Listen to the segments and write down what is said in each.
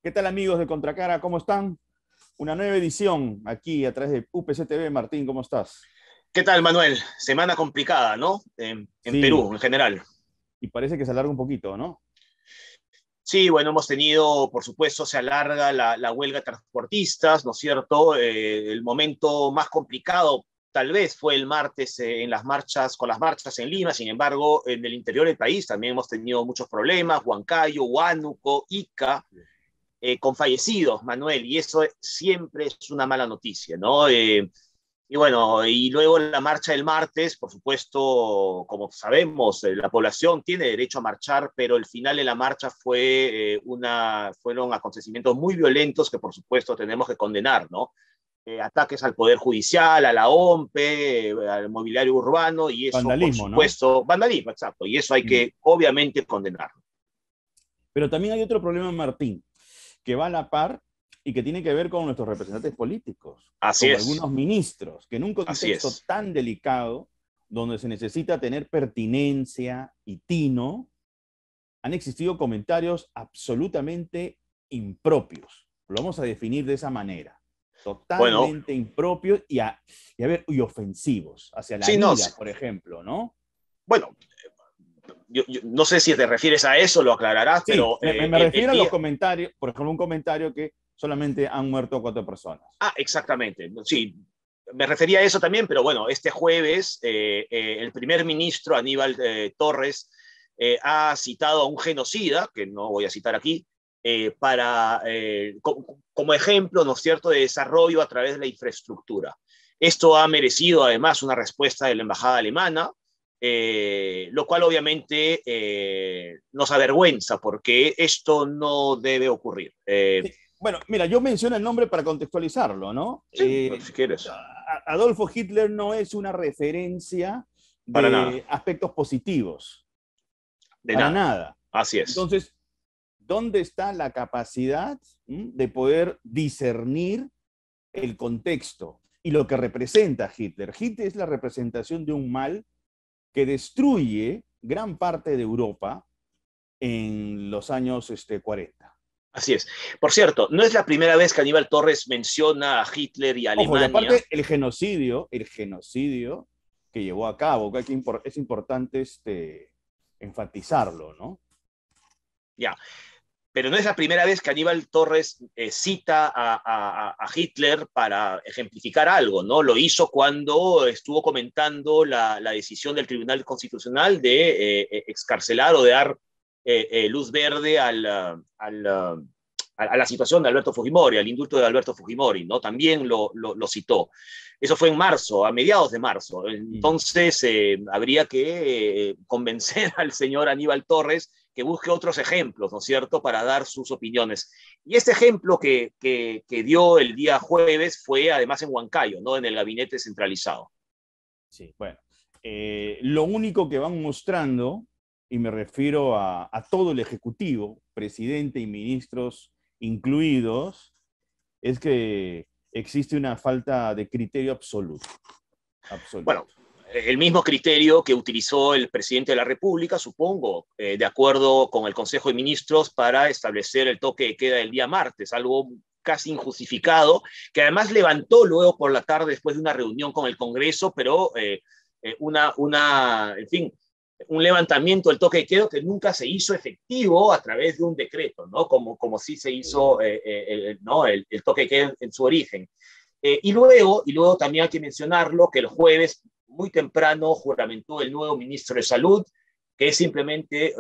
¿Qué tal amigos de Contracara? ¿Cómo están? Una nueva edición aquí a través de UPC TV. Martín, ¿cómo estás? ¿Qué tal, Manuel? Semana complicada, ¿no? En Sí, Perú, en general. y parece que se alarga un poquito, ¿no? Sí, bueno, hemos tenido, por supuesto, se alarga la huelga de transportistas, ¿no es cierto? El momento más complicado tal vez fue el martes en las marchas, con las marchas en Lima. Sin embargo, en el interior del país también hemos tenido muchos problemas: Huancayo, Huánuco, Ica, con fallecidos, Manuel, y eso siempre es una mala noticia, ¿no? Y bueno, y luego la marcha del martes, por supuesto, como sabemos, la población tiene derecho a marchar, pero el final de la marcha fueron acontecimientos muy violentos que por supuesto tenemos que condenar, ¿no? Ataques al Poder Judicial, a la OMPE, al mobiliario urbano, y eso, por Vandalismo, ¿no? supuesto, vandalismo, exacto, y eso hay Mm. que obviamente condenarlo. Pero también hay otro problema, Martín, que va a la par y que tiene que ver con nuestros representantes políticos, Así con es, algunos ministros, que en un así contexto es. tan delicado, donde se necesita tener pertinencia y tino, han existido comentarios absolutamente impropios. Lo vamos a definir de esa manera. Bueno, Totalmente impropios y ofensivos hacia la sí, no, sí, vida, por ejemplo, ¿no? bueno, yo no sé si te refieres a eso, lo aclararás, Sí, pero me el refiero a los día, comentarios, por ejemplo, un comentario que solamente han muerto 4 personas. exactamente. Sí, me refería a eso también, pero bueno, este jueves el primer ministro Aníbal Torres ha citado a un genocida, que no voy a citar aquí, como ejemplo, ¿no es cierto?, de desarrollo a través de la infraestructura. Esto ha merecido además una respuesta de la embajada alemana, lo cual obviamente nos avergüenza porque esto no debe ocurrir. Sí, bueno, mira, yo menciono el nombre para contextualizarlo, ¿no? Sí, si quieres, Adolfo Hitler no es una referencia para nada, de aspectos positivos, de para nada. nada. Así es. Entonces, ¿dónde está la capacidad de poder discernir el contexto y lo que representa Hitler? Hitler es la representación de un mal que destruye gran parte de Europa en los años 40. Así es. Por cierto, no es la primera vez que Aníbal Torres menciona a Hitler y a Ojo, y Alemania. aparte el genocidio que llevó a cabo, que es importante enfatizarlo, ¿no? Ya, pero no es la primera vez que Aníbal Torres cita a Hitler para ejemplificar algo, ¿no? Lo hizo cuando estuvo comentando la decisión del Tribunal Constitucional de excarcelar o de dar luz verde a la situación de Alberto Fujimori, al indulto de Alberto Fujimori, ¿no? También lo citó. Eso fue en marzo, a mediados de marzo. Mm. Entonces, habría que convencer al señor Aníbal Torres que busque otros ejemplos, ¿no es cierto?, para dar sus opiniones. Y este ejemplo que dio el día jueves fue además en Huancayo, ¿no?, en el gabinete centralizado. Sí, bueno. Lo único que van mostrando, y me refiero a todo el Ejecutivo, presidente y ministros incluidos, es que existe una falta de criterio absoluto. Bueno, Absoluto. el mismo criterio que utilizó el presidente de la República, supongo, de acuerdo con el Consejo de Ministros para establecer el toque de queda el día martes, algo casi injustificado, que además levantó luego por la tarde después de una reunión con el Congreso, pero en fin, un levantamiento del toque de queda que nunca se hizo efectivo a través de un decreto, ¿no? Como sí se hizo ¿no? el toque de queda en su origen. Y luego también hay que mencionarlo que el jueves muy temprano juramentó el nuevo ministro de Salud, que es simplemente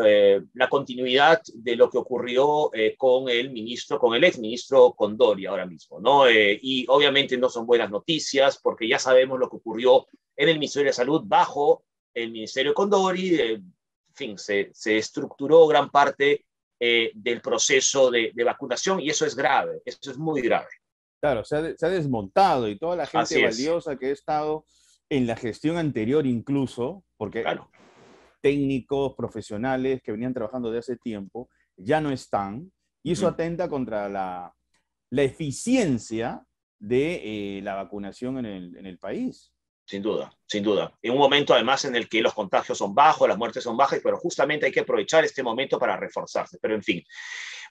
la continuidad de lo que ocurrió con el exministro Condori ahora mismo, ¿no? Y obviamente no son buenas noticias porque ya sabemos lo que ocurrió en el Ministerio de Salud bajo el Ministerio Condori. En fin, se estructuró gran parte del proceso de vacunación y eso es grave, eso es muy grave. Claro, se ha desmontado y toda la gente Así es, valiosa que ha estado en la gestión anterior incluso, porque claro. técnicos, profesionales que venían trabajando de hace tiempo, ya no están, y Uh eso -huh. atenta contra la eficiencia de la vacunación en el país. Sin duda, sin duda. En un momento además en el que los contagios son bajos, las muertes son bajas, pero justamente hay que aprovechar este momento para reforzarse. Pero en fin.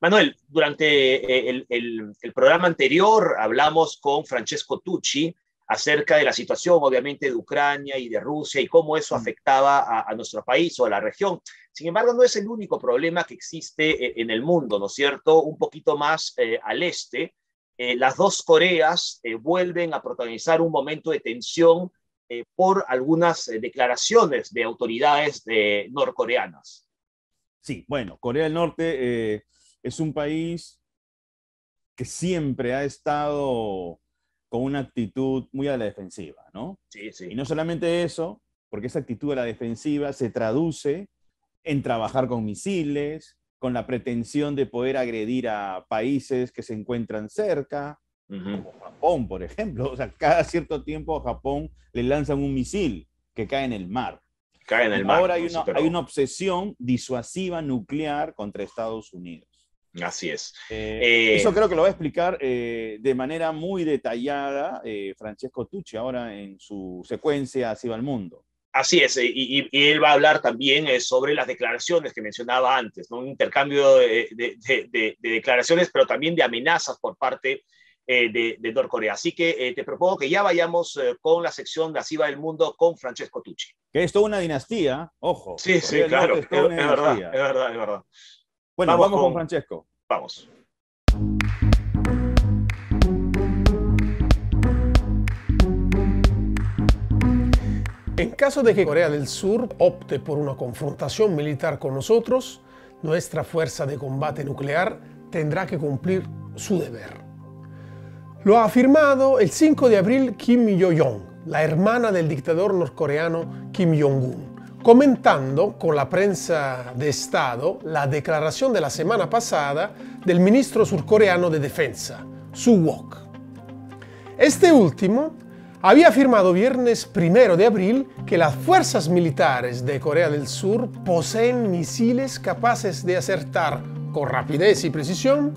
Manuel, durante el programa anterior hablamos con Francesco Tucci acerca de la situación, obviamente, de Ucrania y de Rusia y cómo eso afectaba a nuestro país o a la región. Sin embargo, no es el único problema que existe en el mundo, ¿no es cierto? Un poquito más al este, las dos Coreas vuelven a protagonizar un momento de tensión por algunas declaraciones de autoridades norcoreanas. Sí, bueno, Corea del Norte es un país que siempre ha estado con una actitud muy a la defensiva, ¿no? Sí, sí. Y no solamente eso, porque esa actitud a la defensiva se traduce en trabajar con misiles, con la pretensión de poder agredir a países que se encuentran cerca, como Japón, por ejemplo. O sea, cada cierto tiempo a Japón le lanzan un misil que cae en el mar. Cae en el mar. Ahora hay una obsesión disuasiva nuclear contra Estados Unidos. Así es. Eso creo que lo va a explicar de manera muy detallada Francesco Tucci ahora en su secuencia Así va el mundo. Así es, y él va a hablar también sobre las declaraciones que mencionaba antes, ¿no? Un intercambio de declaraciones, pero también de amenazas por parte de Norcorea. Así que te propongo que ya vayamos con la sección de Así va el mundo con Francesco Tucci. Que es toda una dinastía, ojo. Sí, sí, claro, es verdad. Bueno, vamos con Francesco. Vamos. En caso de que Corea del Sur opte por una confrontación militar con nosotros, nuestra fuerza de combate nuclear tendrá que cumplir su deber. Lo ha afirmado el 5 de abril Kim Yo-jong, la hermana del dictador norcoreano Kim Jong-un, comentando con la prensa de Estado la declaración de la semana pasada del ministro surcoreano de Defensa, Soo Wook. Este último había afirmado viernes 1 de abril que las fuerzas militares de Corea del Sur poseen misiles capaces de acertar con rapidez y precisión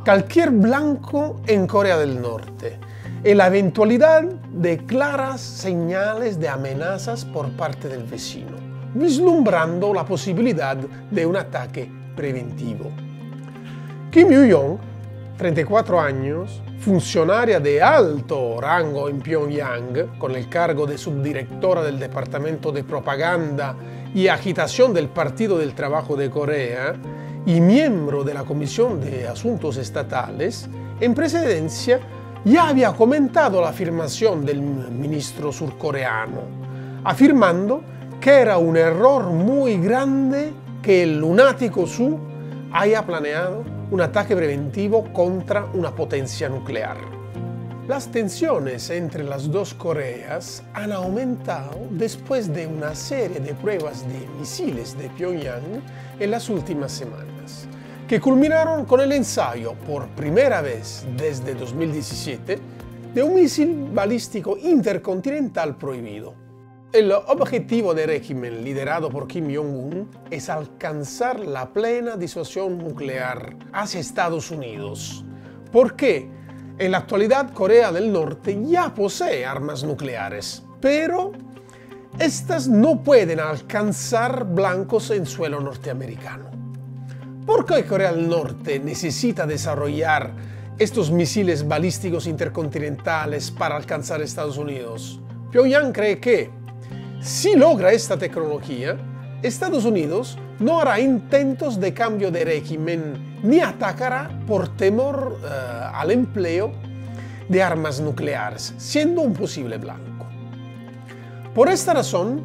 cualquier blanco en Corea del Norte, en la eventualidad de claras señales de amenazas por parte del vecino, vislumbrando la posibilidad de un ataque preventivo. Kim Yo-jong, 34 años, funcionaria de alto rango en Pyongyang, con el cargo de subdirectora del Departamento de Propaganda y Agitación del Partido del Trabajo de Corea y miembro de la Comisión de Asuntos Estatales, en precedencia ya había comentado la afirmación del ministro surcoreano, afirmando que era un error muy grande que el lunático Soo haya planeado un ataque preventivo contra una potencia nuclear. Las tensiones entre las dos Coreas han aumentado después de una serie de pruebas de misiles de Pyongyang en las últimas semanas, que culminaron con el ensayo, por primera vez desde 2017, de un misil balístico intercontinental prohibido. El objetivo del régimen liderado por Kim Jong-un es alcanzar la plena disuasión nuclear hacia Estados Unidos, porque en la actualidad Corea del Norte ya posee armas nucleares, pero estas no pueden alcanzar blancos en suelo norteamericano. ¿Por qué Corea del Norte necesita desarrollar estos misiles balísticos intercontinentales para alcanzar Estados Unidos? Pyongyang cree que, si logra esta tecnología, Estados Unidos no hará intentos de cambio de régimen ni atacará por temor al empleo de armas nucleares, siendo un posible blanco. Por esta razón,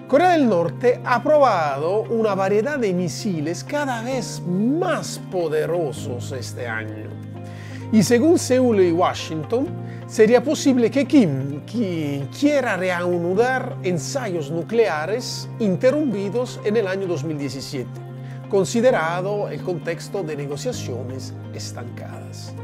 Corea del Norte ha probado una variedad de misiles cada vez más poderosos este año. Y según Seúl y Washington, sería posible que Kim quiera reanudar ensayos nucleares interrumpidos en el año 2017, considerado el contexto de negociaciones estancadas.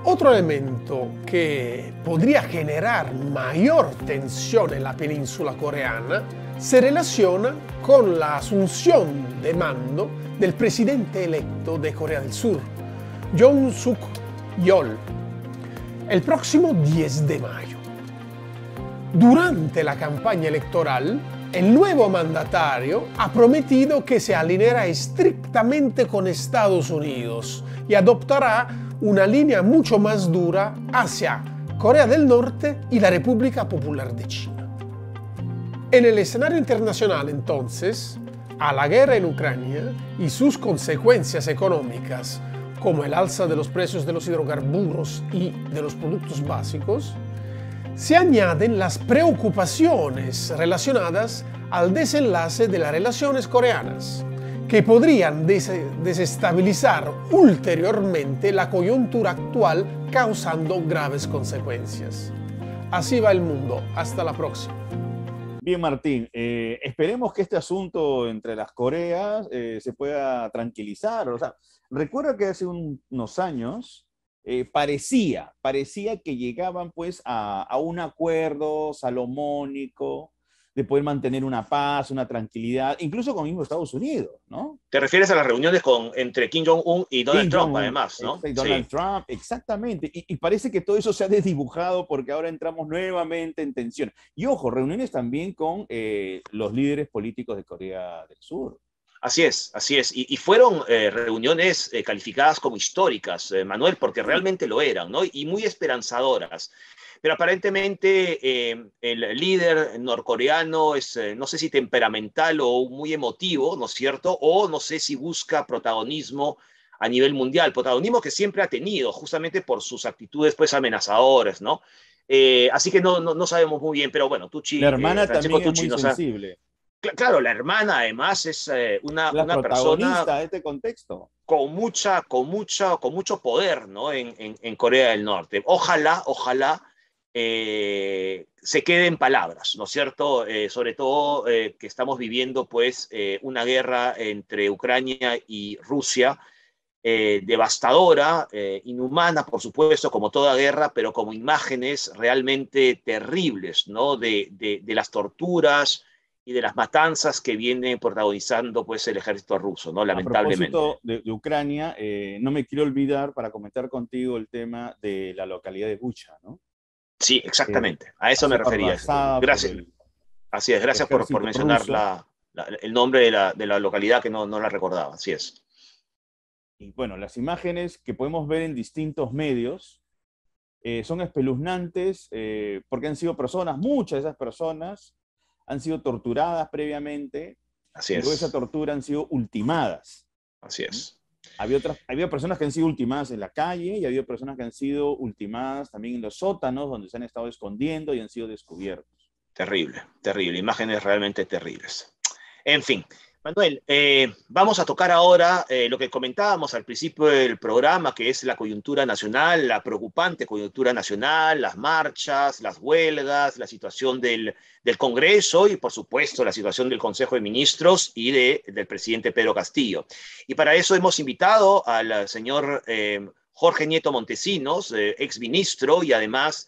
Otro elemento que podría generar mayor tensión en la península coreana se relaciona con la asunción de mando del presidente electo de Corea del Sur, Yoon Suk-yeol, el próximo 10 de mayo. Durante la campaña electoral, El nuevo mandatario ha prometido que se alineará estrictamente con Estados Unidos y adoptará una línea mucho más dura hacia Corea del Norte y la República Popular de China. En el escenario internacional, entonces, a la guerra en Ucrania y sus consecuencias económicas, como el alza de los precios de los hidrocarburos y de los productos básicos, se añaden las preocupaciones relacionadas al desenlace de las relaciones coreanas, que podrían desestabilizar ulteriormente la coyuntura actual, causando graves consecuencias. Así va el mundo. Hasta la próxima. Bien, Martín, esperemos que este asunto entre las Coreas se pueda tranquilizar. O sea, recuerda que hace unos años parecía que llegaban pues a un acuerdo salomónico de poder mantener una paz, una tranquilidad, incluso con el mismo Estados Unidos, ¿no? Te refieres a las reuniones entre Kim Jong-un y Donald Trump, además, ¿no? Donald Trump, exactamente. Y parece que todo eso se ha desdibujado porque ahora entramos nuevamente en tensión. Y ojo, reuniones también con los líderes políticos de Corea del Sur. Así es, así es. Y fueron reuniones calificadas como históricas, Manuel, porque realmente lo eran, ¿no? Y muy esperanzadoras. Pero aparentemente el líder norcoreano es, no sé si temperamental o muy emotivo, ¿no es cierto? O no sé si busca protagonismo a nivel mundial, protagonismo que siempre ha tenido, justamente por sus actitudes pues amenazadoras, ¿no? Así que no sabemos muy bien, pero bueno, Tucci, La hermana Francesco también es Tucci muy sensible. Claro, la hermana además es una protagonista persona de este contexto. con mucho poder, ¿no? En Corea del Norte. Ojalá se quede en palabras, ¿no es cierto? Sobre todo que estamos viviendo pues una guerra entre Ucrania y Rusia, devastadora, inhumana, por supuesto, como toda guerra, pero como imágenes realmente terribles, ¿no? De las torturas y de las matanzas que viene protagonizando pues el ejército ruso, ¿no? Lamentablemente. A propósito de Ucrania, no me quiero olvidar para comentar contigo el tema de la localidad de Bucha, ¿no? Sí, exactamente. A eso me refería. Gracias. Así es, gracias por mencionar el nombre de la localidad que no la recordaba. Así es. Y bueno, las imágenes que podemos ver en distintos medios son espeluznantes porque han sido personas, muchas de esas personas han sido torturadas previamente. Así y luego es. esa tortura han sido ultimadas. Así es. Había personas que han sido ultimadas en la calle y había personas que han sido ultimadas también en los sótanos donde se han estado escondiendo y han sido descubiertos. Terrible, terrible. Imágenes realmente terribles. En fin, Manuel, vamos a tocar ahora lo que comentábamos al principio del programa, que es la coyuntura nacional, la preocupante coyuntura nacional, las marchas, las huelgas, la situación del Congreso y, por supuesto, la situación del Consejo de Ministros y del presidente Pedro Castillo. Y para eso hemos invitado al señor Jorge Nieto Montesinos, exministro y además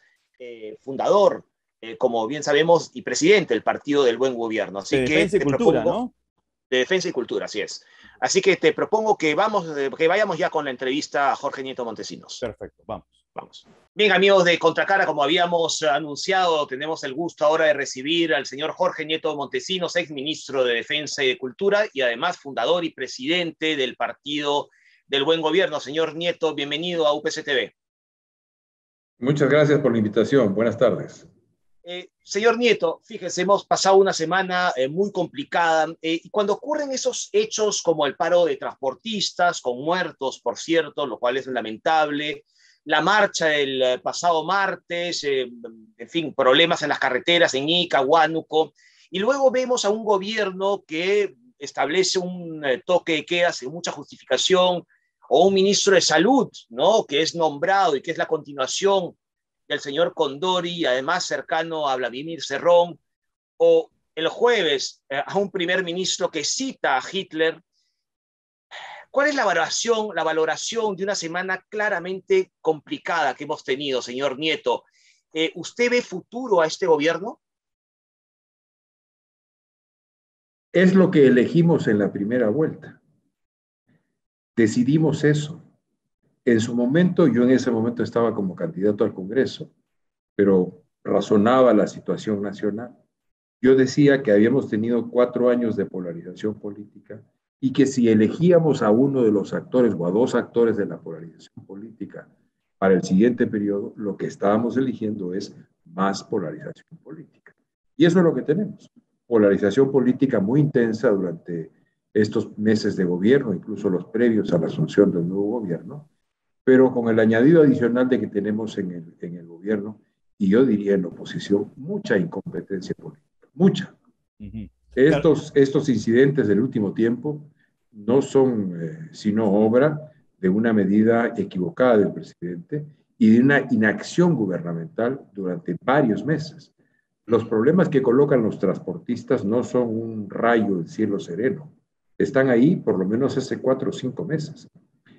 fundador, como bien sabemos, y presidente del Partido del Buen Gobierno. Así de que Defensa y Cultura, propongo, ¿no? De Defensa y Cultura, así es. Así que te propongo que vayamos ya con la entrevista a Jorge Nieto Montesinos. Perfecto, vamos. Bien, amigos de Contracara, como habíamos anunciado, tenemos el gusto ahora de recibir al señor Jorge Nieto Montesinos, exministro de Defensa y de Cultura y además fundador y presidente del Partido del Buen Gobierno. Señor Nieto, bienvenido a UPC TV. Muchas gracias por la invitación. Buenas tardes. Señor Nieto, fíjese, hemos pasado una semana muy complicada y cuando ocurren esos hechos como el paro de transportistas, con muertos, por cierto, lo cual es lamentable, la marcha del pasado martes, en fin, problemas en las carreteras en Ica, Huánuco, y luego vemos a un gobierno que establece un toque de queda sin mucha justificación, o un ministro de salud, ¿no? Que es nombrado y que es la continuación del señor Condori, además cercano a Vladimir Cerrón, o el jueves a un primer ministro que cita a Hitler. ¿Cuál es la valoración de una semana claramente complicada que hemos tenido, señor Nieto? ¿Usted ve futuro a este gobierno? Es lo que elegimos en la primera vuelta. Decidimos eso. En su momento, yo en ese momento estaba como candidato al Congreso, pero razonaba la situación nacional. yo decía que habíamos tenido 4 años de polarización política y que si elegíamos a uno de los actores o a dos actores de la polarización política para el siguiente periodo, lo que estábamos eligiendo es más polarización política. Y eso es lo que tenemos. Polarización política muy intensa durante estos meses de gobierno, incluso los previos a la asunción del nuevo gobierno, pero con el añadido adicional de que tenemos en el gobierno, y yo diría en la oposición, mucha incompetencia política, mucha. Ujú. Estos incidentes del último tiempo no son sino obra de una medida equivocada del presidente y de una inacción gubernamental durante varios meses. Los problemas que colocan los transportistas no son un rayo del cielo sereno. Están ahí por lo menos hace 4 o 5 meses.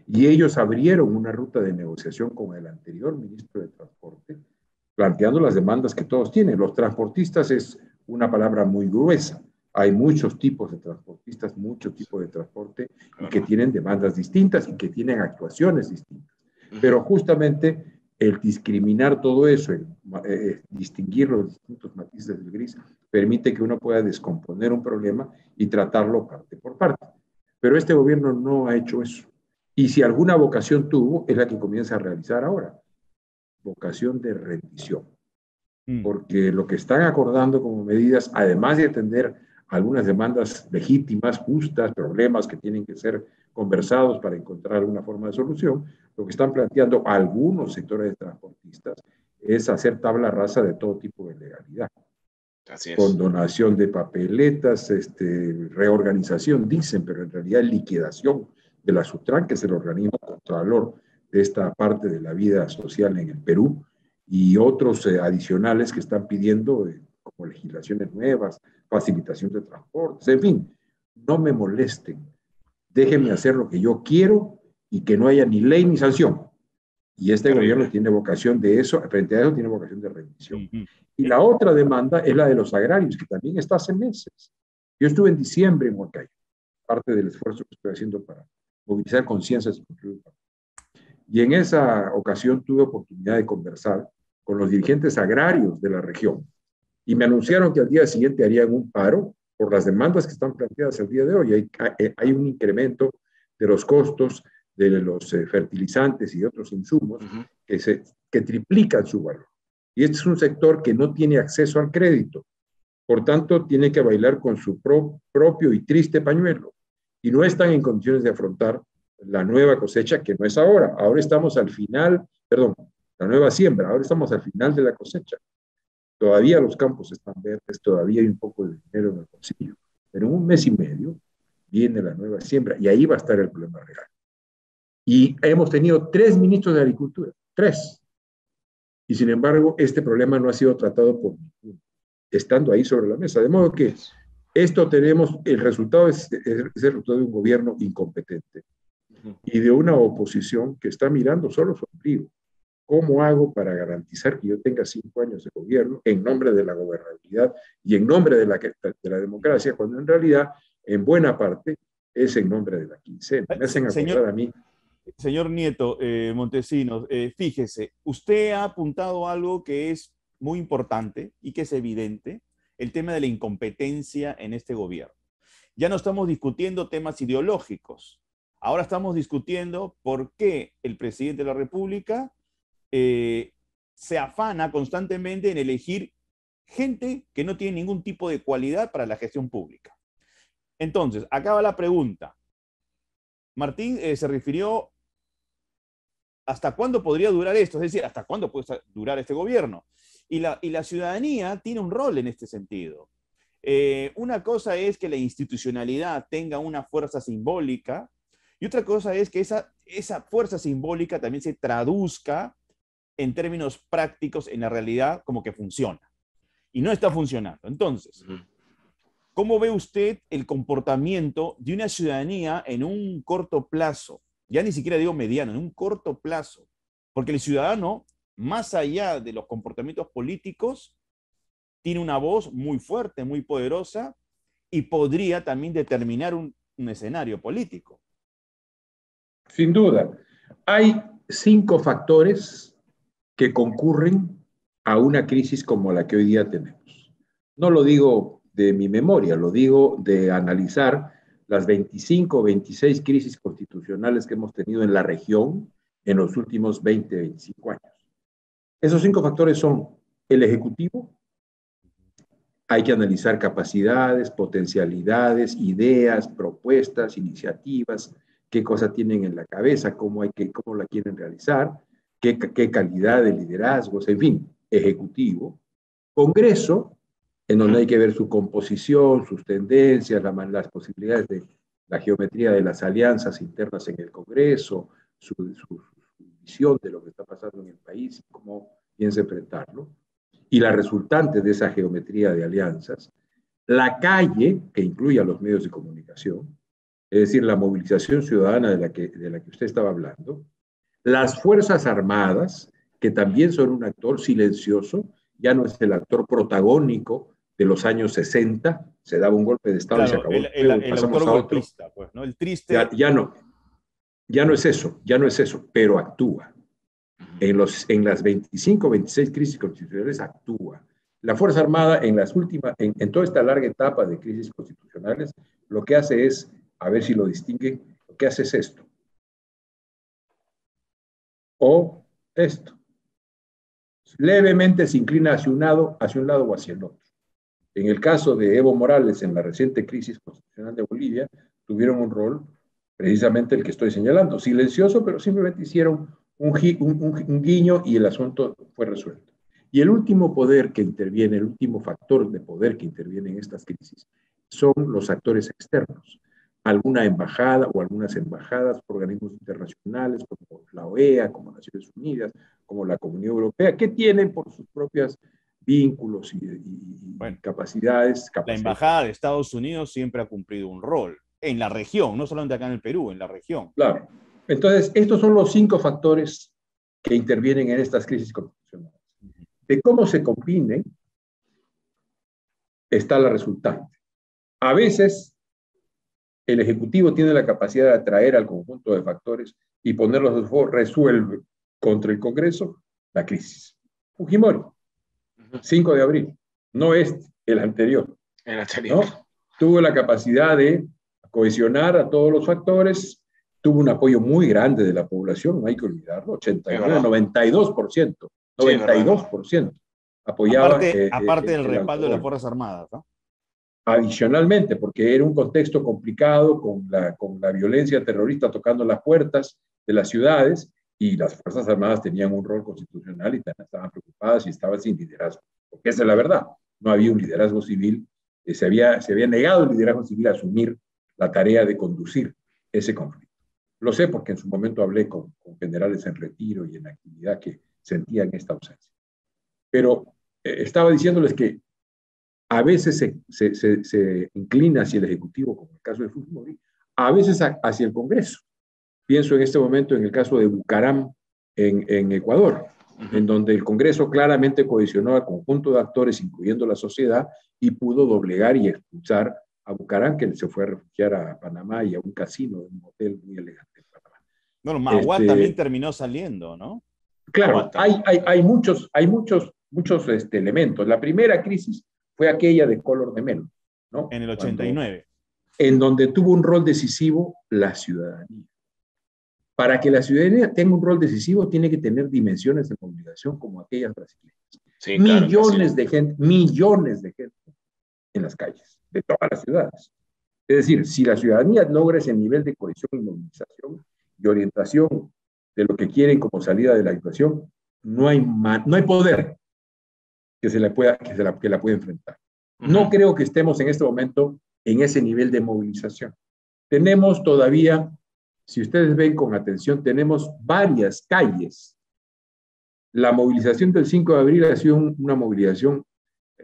Y ellos abrieron una ruta de negociación con el anterior ministro de Transporte, planteando las demandas que todos tienen. Los transportistas es una palabra muy gruesa. Hay muchos tipos de transportistas, muchos tipos de transporte y que tienen demandas distintas y que tienen actuaciones distintas. Pero justamente el discriminar todo eso, distinguir los distintos matices del gris, permite que uno pueda descomponer un problema y tratarlo parte por parte. Pero este gobierno no ha hecho eso. Y si alguna vocación tuvo, es la que comienza a realizar ahora. Vocación de rendición. Porque lo que están acordando como medidas, además de atender algunas demandas legítimas, justas, problemas que tienen que ser conversados para encontrar una forma de solución, lo que están planteando algunos sectores de transportistas es hacer tabla rasa de todo tipo de legalidad. Así es. Condonación de papeletas, reorganización, dicen, pero en realidad liquidación de la SUTRAN, que es el organismo contralor de esta parte de la vida social en el Perú, y otros adicionales que están pidiendo, como legislaciones nuevas, facilitación de transportes, en fin, no me molesten, déjenme hacer lo que yo quiero y que no haya ni ley ni sanción. Y este gobierno tiene vocación de eso, frente a eso tiene vocación de rendición. Y la otra demanda es la de los agrarios, que también está hace meses. Yo estuve en diciembre en Huancayo, parte del esfuerzo que estoy haciendo para movilizar conciencias. Y en esa ocasión tuve oportunidad de conversar con los dirigentes agrarios de la región. Y me anunciaron que al día siguiente harían un paro por las demandas que están planteadas al día de hoy. Hay un incremento de los costos de los fertilizantes y otros insumos que triplican su valor. Y este es un sector que no tiene acceso al crédito. Por tanto, tiene que bailar con su propio y triste pañuelo. Y no están en condiciones de afrontar la nueva cosecha, que no es ahora. Ahora estamos al final, perdón, la nueva siembra. Ahora estamos al final de la cosecha. Todavía los campos están verdes, todavía hay un poco de dinero en el bolsillo. Pero en un mes y medio viene la nueva siembra y ahí va a estar el problema real. Y hemos tenido 3 ministros de Agricultura, 3. Y sin embargo, este problema no ha sido tratado por ninguno, estando ahí sobre la mesa. De modo que el resultado es el resultado de un gobierno incompetente y de una oposición que está mirando solo su ombligo. ¿Cómo hago para garantizar que yo tenga 5 años de gobierno en nombre de la gobernabilidad y en nombre de la democracia, cuando en realidad, en buena parte, es en nombre de la quincena? Me hacen acordar a mí. Señor Nieto, Montesinos, fíjese, usted ha apuntado algo que es muy importante y que es evidente, el tema de la incompetencia en este gobierno. Ya no estamos discutiendo temas ideológicos, ahora estamos discutiendo por qué el presidente de la República se afana constantemente en elegir gente que no tiene ningún tipo de cualidad para la gestión pública. Entonces, acá va la pregunta. Martín se refirió ¿hasta cuándo podría durar esto? Es decir, ¿hasta cuándo puede durar este gobierno? Y la ciudadanía tiene un rol en este sentido. Una cosa es que la institucionalidad tenga una fuerza simbólica y otra cosa es que esa fuerza simbólica también se traduzca en términos prácticos en la realidad como que funciona. Y no está funcionando. Entonces, ¿cómo ve usted el comportamiento de una ciudadanía en un corto plazo? Ya ni siquiera digo mediano, en un corto plazo. Porque el ciudadano, más allá de los comportamientos políticos, tiene una voz muy fuerte, muy poderosa y podría también determinar un escenario político. Sin duda. Hay 5 factores que concurren a una crisis como la que hoy día tenemos. No lo digo de mi memoria, lo digo de analizar las 25 o 26 crisis constitucionales que hemos tenido en la región en los últimos 20, 25 años. Esos 5 factores son el Ejecutivo. Hay que analizar capacidades, potencialidades, ideas, propuestas, iniciativas, qué cosas tienen en la cabeza, cómo la quieren realizar, qué calidad de liderazgos, en fin, Ejecutivo. Congreso, en donde hay que ver su composición, sus tendencias, las posibilidades de la geometría de las alianzas internas en el Congreso, su visión de lo que está pasando en el país y cómo piensa enfrentarlo, y la resultante de esa geometría de alianzas, la calle, que incluye a los medios de comunicación, es decir, la movilización ciudadana de la que usted estaba hablando, las Fuerzas Armadas, que también son un actor silencioso, ya no es el actor protagónico de los años 60, se daba un golpe de Estado, claro, y se acabó el autor golpista, pues, ¿no? El triste... Ya no es eso, pero actúa. En las 25 o 26 crisis constitucionales actúa. La Fuerza Armada en toda esta larga etapa de crisis constitucionales, lo que hace es, a ver si lo distinguen, lo que hace es esto. O esto. Levemente se inclina hacia un lado o hacia el otro. En el caso de Evo Morales, en la reciente crisis constitucional de Bolivia, tuvieron un rol precisamente el que estoy señalando, silencioso, pero simplemente hicieron un guiño y el asunto fue resuelto. Y el último poder que interviene, el último factor de poder que interviene en estas crisis, son los actores externos. Alguna embajada o algunas embajadas, organismos internacionales como la OEA, como Naciones Unidas, como la Comunidad Europea, que tienen por sus propios vínculos y capacidades. La embajada de Estados Unidos siempre ha cumplido un rol en la región, no solamente acá en el Perú, en la región. Claro. Entonces, estos son los 5 factores que intervienen en estas crisis constitucionales. De cómo se combinen está la resultante. A veces, el Ejecutivo tiene la capacidad de atraer al conjunto de factores y ponerlos a su favor, resuelve contra el Congreso la crisis. Fujimori, 5 de abril, no el anterior. El anterior. ¿No? Tuvo la capacidad de cohesionar a todos los factores, tuvo un apoyo muy grande de la población, no hay que olvidarlo, 89, 92%, 92% apoyaba. Aparte del respaldo de las Fuerzas Armadas, ¿no? Adicionalmente, porque era un contexto complicado con la violencia terrorista tocando las puertas de las ciudades y las Fuerzas Armadas tenían un rol constitucional y estaban preocupadas y estaban sin liderazgo, porque esa es la verdad, no había un liderazgo civil, se había negado el liderazgo civil a asumir la tarea de conducir ese conflicto. Lo sé porque en su momento hablé con generales en retiro y en actividad que sentían esta ausencia. Pero estaba diciéndoles que a veces se inclina hacia el Ejecutivo, como en el caso de Fujimori, a veces hacia el Congreso. Pienso en este momento en el caso de Bucaram en Ecuador, en donde el Congreso claramente cohesionó al conjunto de actores, incluyendo la sociedad, y pudo doblegar y expulsar a Bucaram, que se fue a refugiar a Panamá y a un casino, un hotel muy elegante en Panamá. Bueno, Magua también terminó saliendo, ¿no? Claro, hay muchos elementos. La primera crisis fue aquella de Collor de Mello, ¿no? En el 89. En donde tuvo un rol decisivo la ciudadanía. Para que la ciudadanía tenga un rol decisivo, tiene que tener dimensiones de movilización como aquellas brasileñas. Sí, millones de gente en las calles, de todas las ciudades. Es decir, si la ciudadanía logra ese nivel de cohesión y movilización y orientación de lo que quieren como salida de la situación, no hay poder que la pueda enfrentar. No creo que estemos en este momento en ese nivel de movilización. Tenemos todavía, si ustedes ven con atención, tenemos varias calles. La movilización del 5 de abril ha sido una movilización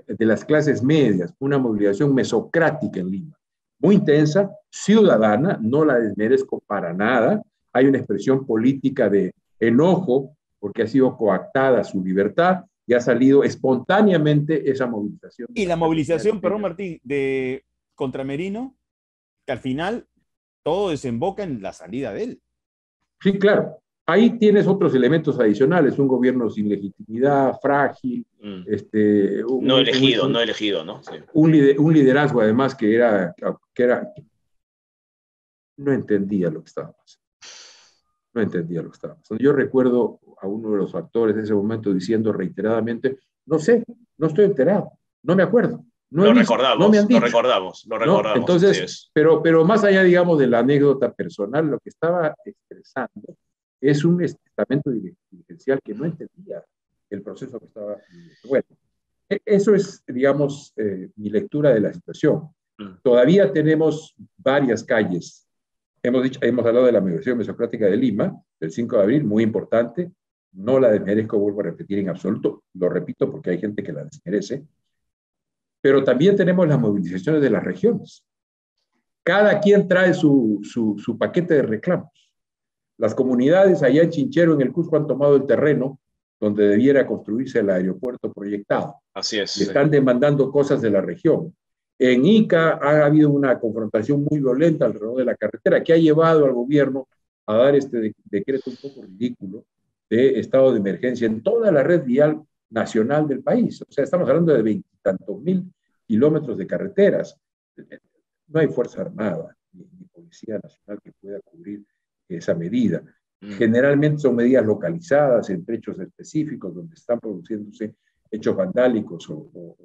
de las clases medias, una movilización mesocrática en Lima, muy intensa, ciudadana, no la desmerezco para nada. Hay una expresión política de enojo porque ha sido coactada su libertad y ha salido espontáneamente esa movilización. Y la movilización, perdón Martín, contra Merino, que al final todo desemboca en la salida de él. Sí, claro. Ahí tienes otros elementos adicionales, un gobierno sin legitimidad, frágil, No elegido, no elegido, ¿no? Sí. Un liderazgo además no entendía lo que estaba pasando. No entendía lo que estaba pasando. Yo recuerdo a uno de los actores de ese momento diciendo reiteradamente, no sé, no estoy enterado, no me acuerdo, no he visto, no me han Lo dicho. recordamos, lo ¿No? recordamos, así Entonces, es. pero más allá, digamos, de la anécdota personal, lo que estaba expresando es un estamento dirigencial que no entendía el proceso que estaba viviendo. Bueno, eso es, digamos, mi lectura de la situación. Todavía tenemos varias calles. Hemos hablado de la migración mesocrática de Lima, del 5 de abril, muy importante. No la desmerezco, vuelvo a repetir en absoluto. Lo repito porque hay gente que la desmerece. Pero también tenemos las movilizaciones de las regiones. Cada quien trae su paquete de reclamos. Las comunidades allá en Chinchero, en el Cusco, han tomado el terreno donde debiera construirse el aeropuerto proyectado. Así es. Y están demandando cosas de la región. En Ica ha habido una confrontación muy violenta alrededor de la carretera que ha llevado al gobierno a dar este decreto un poco ridículo de estado de emergencia en toda la red vial nacional del país. O sea, estamos hablando de 20 y tantos mil kilómetros de carreteras. No hay Fuerza Armada ni Policía Nacional que pueda cubrir esa medida. Generalmente son medidas localizadas en trechos específicos donde están produciéndose hechos vandálicos o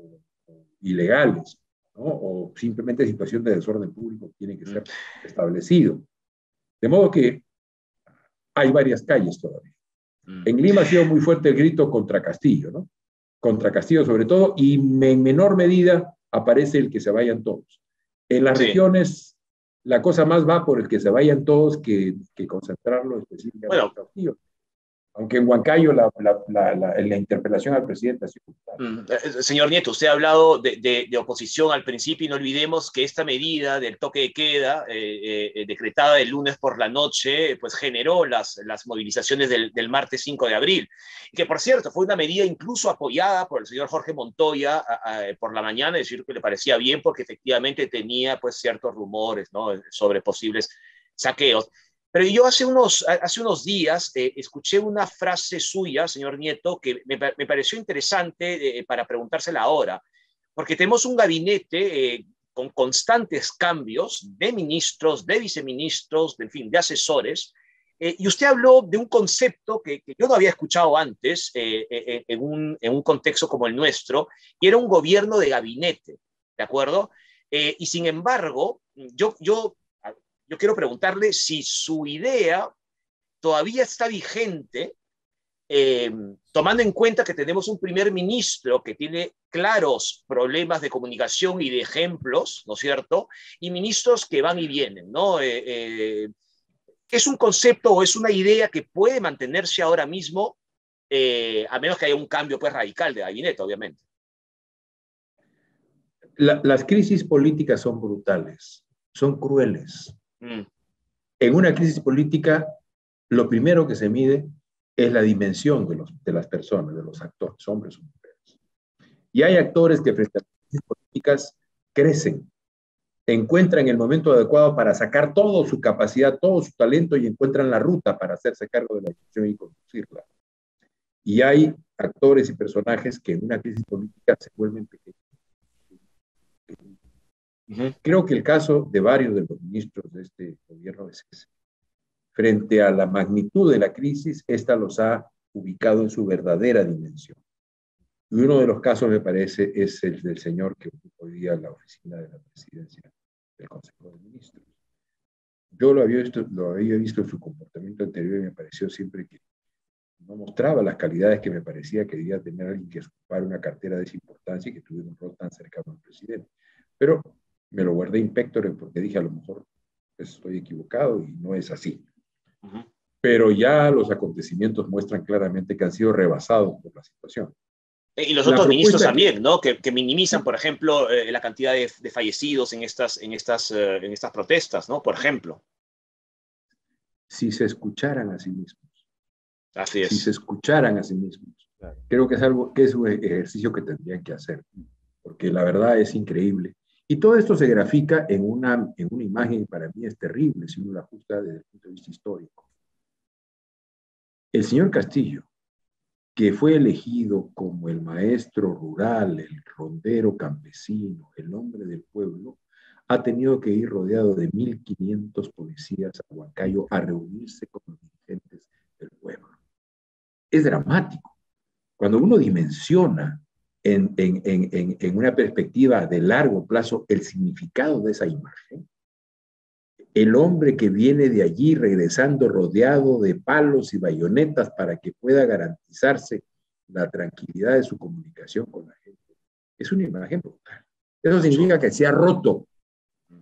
ilegales, ¿no? O simplemente situación de desorden público que tiene que ser establecido. De modo que hay varias calles todavía. En Lima ha sido muy fuerte el grito contra Castillo, ¿no? Contra Castillo sobre todo, y en menor medida aparece el que se vayan todos. En las regiones, la cosa más va por el que se vayan todos que concentrarlo específicamente en Castillo. Aunque en Huancayo la interpelación al presidente ha sido brutal. Señor Nieto, usted ha hablado de oposición al principio y no olvidemos que esta medida del toque de queda decretada el lunes por la noche pues generó las movilizaciones del martes 5 de abril. Y que, por cierto, fue una medida incluso apoyada por el señor Jorge Montoya por la mañana, es decir, que le parecía bien porque efectivamente tenía pues ciertos rumores, ¿no?, sobre posibles saqueos. Pero yo hace unos días escuché una frase suya, señor Nieto, que me pareció interesante para preguntársela ahora, porque tenemos un gabinete con constantes cambios de ministros, de viceministros, en fin, de asesores, y usted habló de un concepto que yo no había escuchado antes en un contexto como el nuestro, y era un gobierno de gabinete, ¿de acuerdo? Y sin embargo, yo quiero preguntarle si su idea todavía está vigente, tomando en cuenta que tenemos un primer ministro que tiene claros problemas de comunicación y de ejemplos, ¿no es cierto? Y ministros que van y vienen, ¿no? ¿Es un concepto o es una idea que puede mantenerse ahora mismo, a menos que haya un cambio pues, radical de gabinete, obviamente? Las crisis políticas son brutales, son crueles. En una crisis política, lo primero que se mide es la dimensión de las personas, de los actores, hombres o mujeres. Y hay actores que frente a las crisis políticas crecen, encuentran el momento adecuado para sacar toda su capacidad, todo su talento y encuentran la ruta para hacerse cargo de la decisión y conducirla. Y hay actores y personajes que en una crisis política se vuelven pequeños. Creo que el caso de varios de los ministros de este gobierno es ese. Frente a la magnitud de la crisis, esta los ha ubicado en su verdadera dimensión. Y uno de los casos, me parece, es el del señor que ocupa hoy día la oficina de la presidencia del Consejo de Ministros. Yo lo había visto en su comportamiento anterior y me pareció siempre que no mostraba las calidades que me parecía que debía tener alguien que ocupara una cartera de esa importancia y que tuviera un rol tan cercano al presidente. Pero me lo guardé in pectore porque dije, a lo mejor estoy equivocado y no es así. Pero ya los acontecimientos muestran claramente que han sido rebasados por la situación. Y los otros ministros también, ¿no? Que minimizan, por ejemplo, la cantidad de fallecidos en estas protestas, ¿no? Por ejemplo. Si se escucharan a sí mismos. Así es. Si se escucharan a sí mismos. Claro. Creo que es un ejercicio que tendrían que hacer, porque la verdad es increíble. Y todo esto se grafica en una imagen, para mí es terrible, si uno la ajusta desde el punto de vista histórico. El señor Castillo, que fue elegido como el maestro rural, el rondero campesino, el hombre del pueblo, ha tenido que ir rodeado de 1.500 policías a Huancayo a reunirse con los dirigentes del pueblo. Es dramático. Cuando uno dimensiona en una perspectiva de largo plazo el significado de esa imagen, el hombre que viene de allí regresando rodeado de palos y bayonetas para que pueda garantizarse la tranquilidad de su comunicación con la gente, es una imagen brutal. Eso significa que se ha roto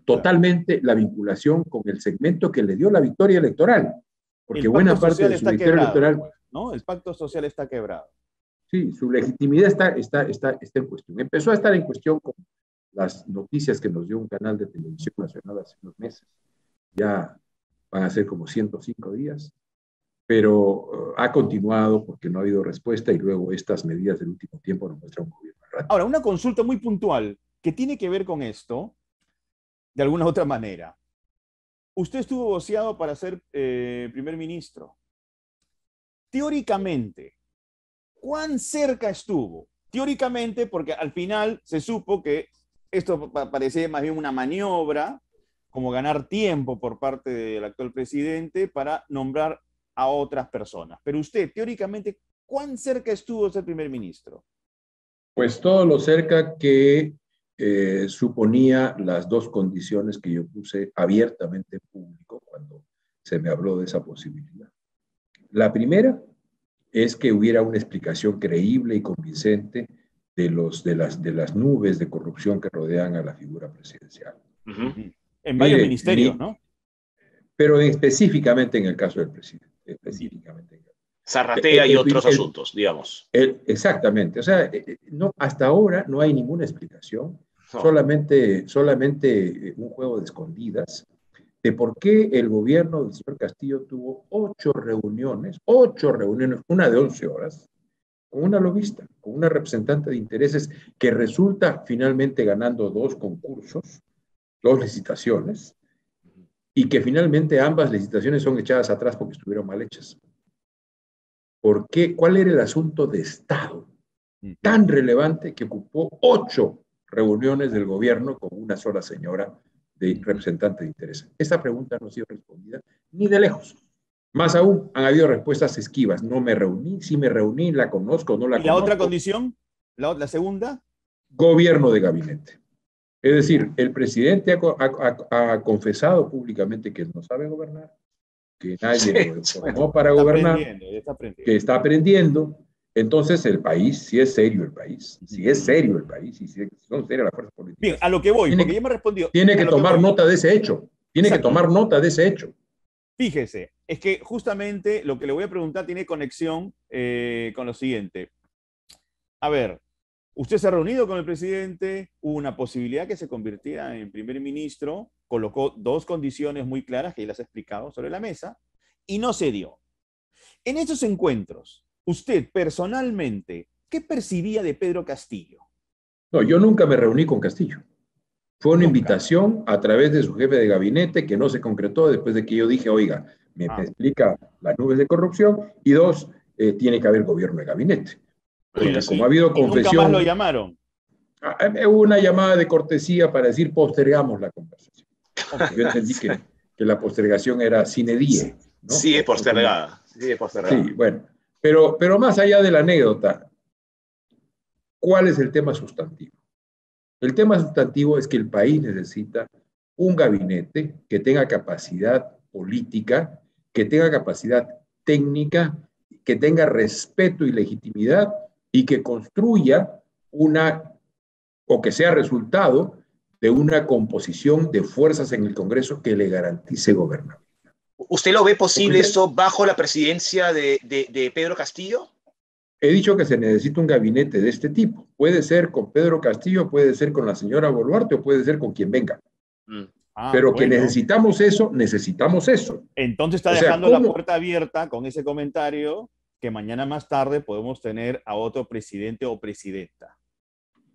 totalmente la vinculación con el segmento que le dio la victoria electoral, porque buena parte de su victoria electoral, ¿no? El pacto social está quebrado. Sí, su legitimidad está en cuestión. Empezó a estar en cuestión con las noticias que nos dio un canal de televisión nacional hace unos meses. Ya van a ser como 105 días, pero ha continuado porque no ha habido respuesta y luego estas medidas del último tiempo nos muestran un gobierno errático. Ahora, una consulta muy puntual que tiene que ver con esto, de alguna u otra manera. Usted estuvo voceado para ser primer ministro. Teóricamente, ¿cuán cerca estuvo? Teóricamente, porque al final se supo que esto parecía más bien una maniobra, como ganar tiempo por parte del actual presidente para nombrar a otras personas. Pero usted, teóricamente, ¿cuán cerca estuvo de ser primer ministro? Pues todo lo cerca que suponía las dos condiciones que yo puse abiertamente en público cuando se me habló de esa posibilidad. La primera es que hubiera una explicación creíble y convincente de las nubes de corrupción que rodean a la figura presidencial. En varios ministerios, ¿no? Pero específicamente en el caso del presidente. Específicamente. Zarratea y otros asuntos, digamos. Exactamente. O sea, no, hasta ahora no hay ninguna explicación, solamente un juego de escondidas de por qué el gobierno del señor Castillo tuvo 8 reuniones, una de 11 horas, con una lobista, con una representante de intereses que resulta finalmente ganando 2 concursos, 2 licitaciones, y que finalmente ambas licitaciones son echadas atrás porque estuvieron mal hechas. ¿Por qué? ¿Cuál era el asunto de Estado tan relevante que ocupó 8 reuniones del gobierno con una sola señora de representante de interés? Esta pregunta no ha sido respondida ni de lejos. Más aún, han habido respuestas esquivas. No me reuní, sí me reuní, la conozco, no la conozco. ¿Y la otra condición? ¿La segunda? Gobierno de gabinete. Es decir, el presidente ha confesado públicamente que no sabe gobernar, que nadie lo formó para gobernar, que está aprendiendo. Entonces el país, si es serio el país, y si son serias las fuerzas políticas. Bien, a lo que voy, porque ya me respondió. Tiene que tomar nota de ese hecho. Tiene que tomar nota de ese hecho. Fíjese, es que justamente lo que le voy a preguntar tiene conexión con lo siguiente. A ver, usted se ha reunido con el presidente, hubo una posibilidad que se convirtiera en primer ministro, colocó 2 condiciones muy claras que él las ha explicado sobre la mesa y no se dio. En estos encuentros, usted personalmente, ¿qué percibía de Pedro Castillo? No, yo nunca me reuní con Castillo. Fue una invitación a través de su jefe de gabinete que no se concretó después de que yo dije, oiga, me explica las nubes de corrupción y 2, tiene que haber gobierno de gabinete. Porque como ha habido confesión... ¿Nunca más lo llamaron? Hubo una llamada de cortesía para decir postergamos la conversación. Yo entendí que la postergación era sine die, ¿no? Sí, es postergada. Sí, bueno. Pero más allá de la anécdota, ¿cuál es el tema sustantivo? El tema sustantivo es que el país necesita un gabinete que tenga capacidad política, que tenga capacidad técnica, que tenga respeto y legitimidad y que construya o que sea resultado de una composición de fuerzas en el Congreso que le garantice gobernabilidad. ¿Usted lo ve posible esto bajo la presidencia de Pedro Castillo? He dicho que se necesita un gabinete de este tipo. Puede ser con Pedro Castillo, puede ser con la señora Boluarte o puede ser con quien venga. Pero que necesitamos eso, necesitamos eso. Entonces está dejando la puerta abierta con ese comentario que mañana más tarde podemos tener a otro presidente o presidenta.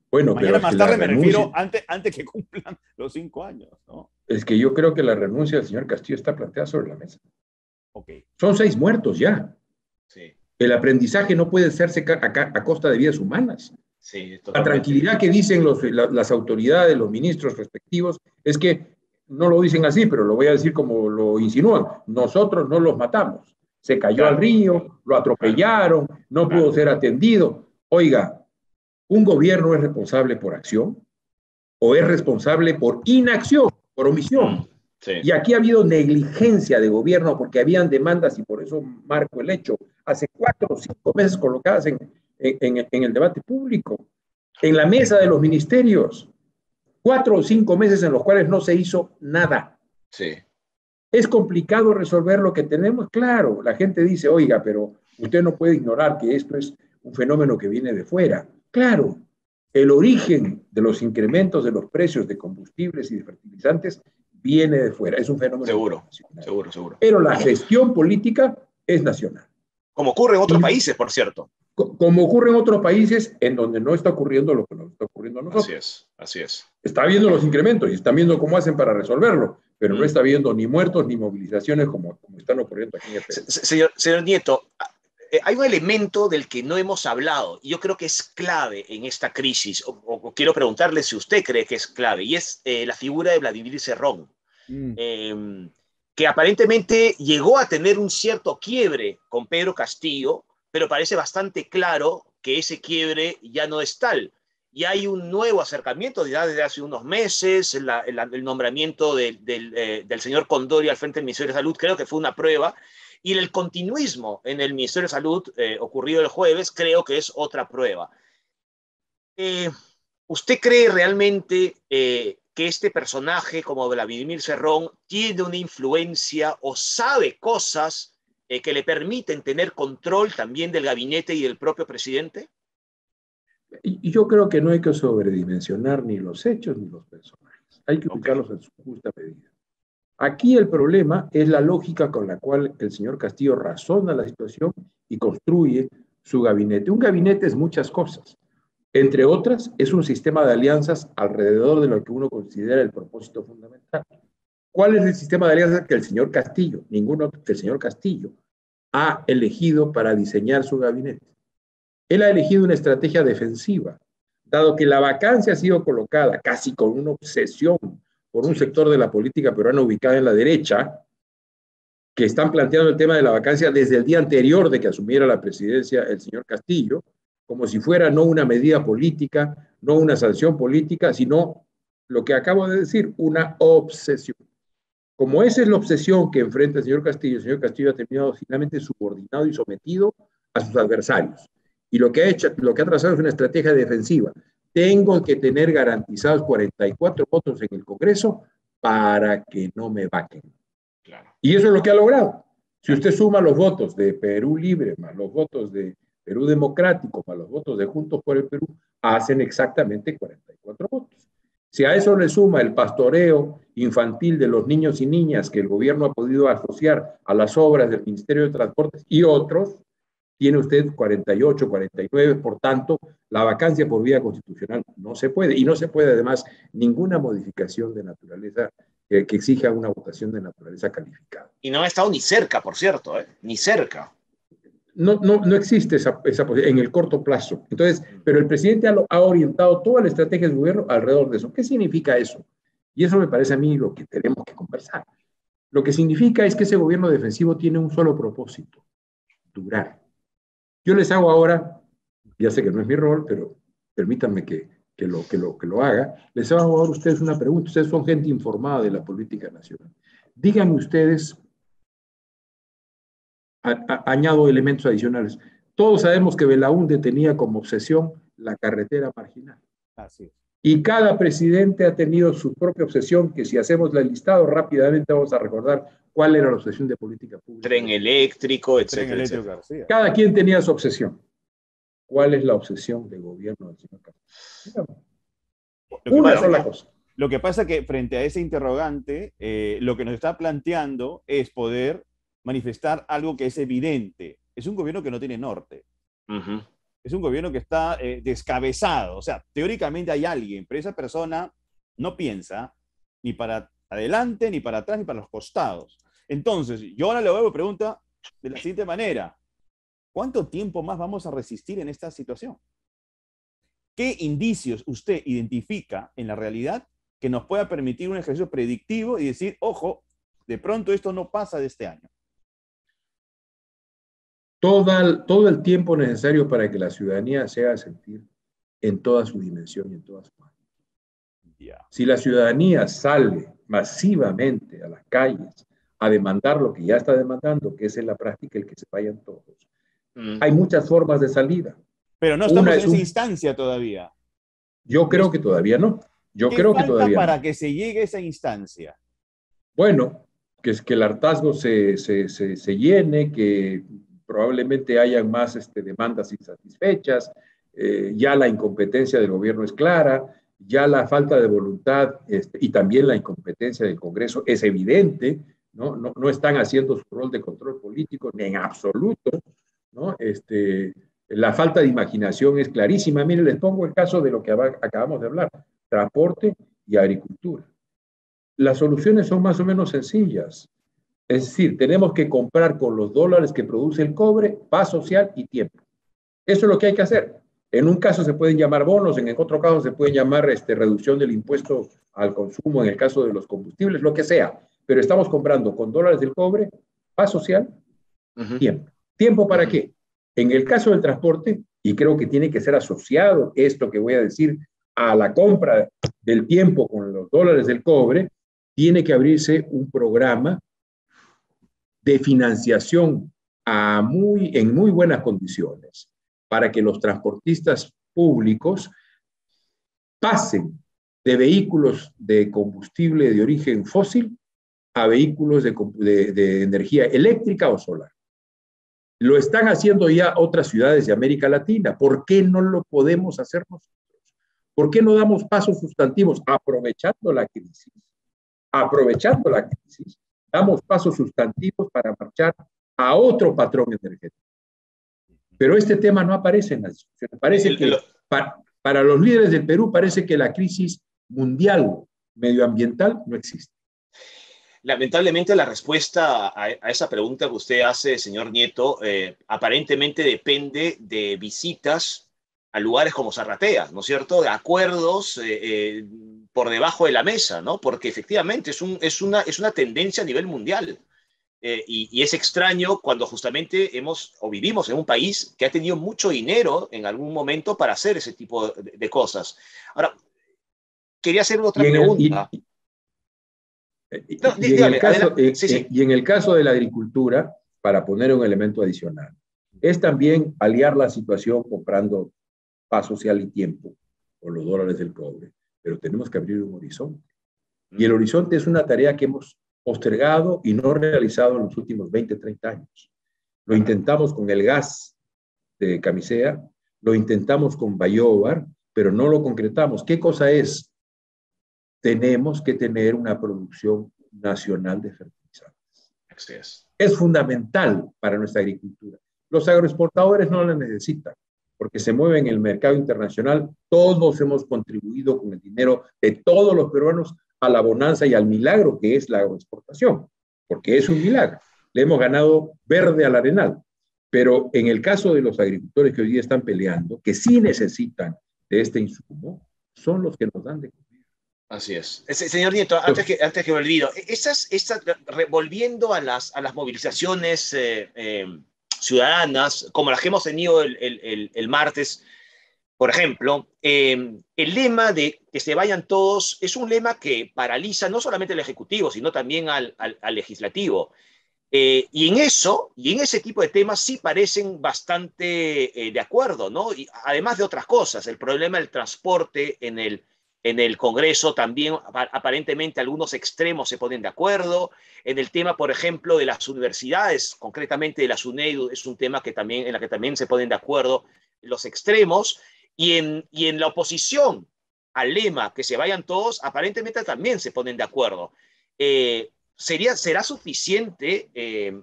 Bueno, mañana más tarde me refiero antes que cumplan los 5 años, ¿no? Es que yo creo que la renuncia del señor Castillo está planteada sobre la mesa. Okay. Son 6 muertos ya. Sí, El aprendizaje no puede hacerse a costa de vidas humanas. sí, La totalmente. tranquilidad que dicen las autoridades, los ministros respectivos, es que no lo dicen así, pero lo voy a decir como lo insinúan. Nosotros no los matamos. Se cayó al Claro, río, lo claro, atropellaron, no pudo claro. ser atendido. Oiga, ¿un gobierno es responsable por acción o es responsable por inacción, por Mm, omisión? sí, Y aquí ha habido negligencia de gobierno porque habían demandas y por eso marco el hecho. Hace 4 o 5 meses colocadas en el debate público, en la mesa de los ministerios. 4 o 5 meses en los cuales no se hizo nada. sí. ¿Es complicado resolver lo que tenemos? Claro, la gente dice, oiga, pero usted no puede ignorar que esto es un fenómeno que viene de fuera. Claro, el origen de los incrementos de los precios de combustibles y de fertilizantes viene de fuera, es un fenómeno Seguro, internacional. seguro, seguro. Pero la gestión política es nacional. Como ocurre en otros Y países, por cierto. como ocurre en otros países en donde no está ocurriendo lo que nos está ocurriendo a Así nosotros. es, así es. Está viendo los incrementos y están viendo cómo hacen para resolverlo, pero no Mm. está viendo ni muertos ni movilizaciones como están ocurriendo aquí en el Perú. Señor Nieto, hay un elemento del que no hemos hablado y yo creo que es clave en esta crisis, o quiero preguntarle si usted cree que es clave, y es la figura de Vladimir Cerrón, que aparentemente llegó a tener un cierto quiebre con Pedro Castillo, pero parece bastante claro que ese quiebre ya no es tal. Y hay un nuevo acercamiento ya desde hace unos meses, el nombramiento del señor Condori al frente del Ministerio de Salud, creo que fue una prueba, y el continuismo en el Ministerio de Salud ocurrido el jueves, creo que es otra prueba. ¿Usted cree realmente que este personaje como Vladimir Cerrón tiene una influencia o sabe cosas que le permiten tener control también del gabinete y del propio presidente? Y yo creo que no hay que sobredimensionar ni los hechos ni los personajes. Hay que Ok, ubicarlos en su justa medida. Aquí el problema es la lógica con la cual el señor Castillo razona la situación y construye su gabinete. Un gabinete es muchas cosas. Entre otras, es un sistema de alianzas alrededor de lo que uno considera el propósito fundamental. ¿Cuál es el sistema de alianzas que el señor Castillo, ninguno que el señor Castillo, ha elegido para diseñar su gabinete? Él ha elegido una estrategia defensiva, dado que la vacancia ha sido colocada casi con una obsesión por un sí, sector de la política peruana ubicada en la derecha, que están planteando el tema de la vacancia desde el día anterior de que asumiera la presidencia el señor Castillo, como si fuera no una medida política, no una sanción política, sino lo que acabo de decir, una obsesión. Como esa es la obsesión que enfrenta el señor Castillo ha terminado finalmente subordinado y sometido a sus adversarios. Y lo que ha hecho, lo que ha trazado es una estrategia defensiva. Tengo que tener garantizados 44 votos en el Congreso para que no me vaquen. claro. Y eso es lo que ha logrado. Si usted suma los votos de Perú Libre, más los votos de Perú Democrático, más los votos de Juntos por el Perú, hacen exactamente 44 votos. Si a eso le suma el pastoreo infantil de los niños y niñas que el gobierno ha podido asociar a las obras del Ministerio de Transportes y otros, tiene usted 48, 49, por tanto, la vacancia por vía constitucional no se puede, y no se puede además ninguna modificación de naturaleza que exija una votación de naturaleza calificada. Y no ha estado ni cerca, por cierto, ni cerca. No existe esa posibilidad en el corto plazo. Entonces, pero el presidente ha orientado toda la estrategia del gobierno alrededor de eso. ¿Qué significa eso? Y eso me parece a mí lo que tenemos que conversar. Lo que significa es que ese gobierno defensivo tiene un solo propósito: durar. Yo les hago ahora, ya sé que no es mi rol, pero permítanme que lo haga, les hago ahora a ustedes una pregunta. Ustedes son gente informada de la política nacional. Díganme ustedes, añado elementos adicionales. Todos sabemos que Belaúnde tenía como obsesión la carretera marginal. Así es. Y cada presidente ha tenido su propia obsesión, que si hacemos el listado rápidamente vamos a recordar cuál era la obsesión de política pública. Tren eléctrico, El tren etcétera, eléctrico etcétera. García. Cada quien tenía su obsesión. ¿Cuál es la obsesión del gobierno del señor Castillo? Una sola cosa. Lo que pasa es que frente a ese interrogante, lo que nos está planteando es poder manifestar algo que es evidente. Es un gobierno que no tiene norte. Es un gobierno que está descabezado. O sea, teóricamente hay alguien, pero esa persona no piensa ni para adelante, ni para atrás, ni para los costados. Entonces, yo ahora le hago una pregunta de la siguiente manera. ¿Cuánto tiempo más vamos a resistir en esta situación? ¿Qué indicios usted identifica en la realidad que nos pueda permitir un ejercicio predictivo y decir, ojo, de pronto esto no pasa de este año? Todo el tiempo necesario para que la ciudadanía se haga sentir en toda su dimensión y en todas sus partes. Si la ciudadanía sale masivamente a las calles a demandar lo que ya está demandando, que es en la práctica el que se vayan todos, hay muchas formas de salida. Pero no estamos en esa instancia todavía. Yo creo que todavía no. ¿Qué falta para que se llegue a esa instancia? Bueno, que es que el hartazgo se llene, que probablemente hayan más demandas insatisfechas, ya la incompetencia del gobierno es clara, ya la falta de voluntad y también la incompetencia del Congreso es evidente, ¿no? No están haciendo su rol de control político ni en absoluto, ¿no? La falta de imaginación es clarísima. Miren, les pongo el caso de lo que acabamos de hablar, transporte y agricultura. Las soluciones son más o menos sencillas. Es decir, tenemos que comprar con los dólares que produce el cobre, paz social y tiempo. Eso es lo que hay que hacer. En un caso se pueden llamar bonos, en otro caso se puede llamar reducción del impuesto al consumo, en el caso de los combustibles, lo que sea. Pero estamos comprando con dólares del cobre, paz social, tiempo. ¿Tiempo para qué? En el caso del transporte, y creo que tiene que ser asociado esto que voy a decir a la compra del tiempo con los dólares del cobre, tiene que abrirse un programa de financiación en muy buenas condiciones para que los transportistas públicos pasen de vehículos de combustible de origen fósil a vehículos de energía eléctrica o solar. Lo están haciendo ya otras ciudades de América Latina. ¿Por qué no lo podemos hacer nosotros? ¿Por qué no damos pasos sustantivos aprovechando la crisis? Aprovechando la crisis, damos pasos sustantivos para marchar a otro patrón energético. Pero este tema no aparece en la discusión. Parece que para los líderes del Perú parece que la crisis mundial medioambiental no existe. Lamentablemente la respuesta a esa pregunta que usted hace, señor Nieto, aparentemente depende de visitas a lugares como Zarratea, ¿no es cierto? De acuerdos por debajo de la mesa, ¿no? Porque efectivamente es una tendencia a nivel mundial. Y es extraño cuando justamente vivimos en un país que ha tenido mucho dinero en algún momento para hacer ese tipo de cosas. Ahora, quería hacer otra pregunta. Y en el caso de la agricultura, para poner un elemento adicional, es también aliar la situación comprando paz social y tiempo con los dólares del cobre, pero tenemos que abrir un horizonte. Y el horizonte es una tarea que hemos postergado y no realizado en los últimos 20, 30 años. Lo intentamos con el gas de Camisea, lo intentamos con Bayóvar, pero no lo concretamos. ¿Qué cosa es? Tenemos que tener una producción nacional de fertilizantes. Es fundamental para nuestra agricultura. Los agroexportadores no la necesitan, porque se mueven en el mercado internacional. Todos hemos contribuido con el dinero de todos los peruanos a la bonanza y al milagro que es la agroexportación, porque es un milagro. Le hemos ganado verde al arenal. Pero en el caso de los agricultores que hoy día están peleando, que sí necesitan de este insumo, son los que nos dan de comer. Así es. Señor Nieto, antes que me olvido, volviendo a las movilizaciones ciudadanas, como las que hemos tenido el martes, por ejemplo, el lema de que se vayan todos es un lema que paraliza no solamente al Ejecutivo, sino también al Legislativo. Y en ese tipo de temas sí parecen bastante de acuerdo, ¿no? Y además de otras cosas, el problema del transporte en el Congreso también aparentemente algunos extremos se ponen de acuerdo. En el tema, por ejemplo, de las universidades, concretamente de la SUNEDU, es un tema en la que también se ponen de acuerdo los extremos. Y en la oposición al lema que se vayan todos, aparentemente también se ponen de acuerdo. ¿Será suficiente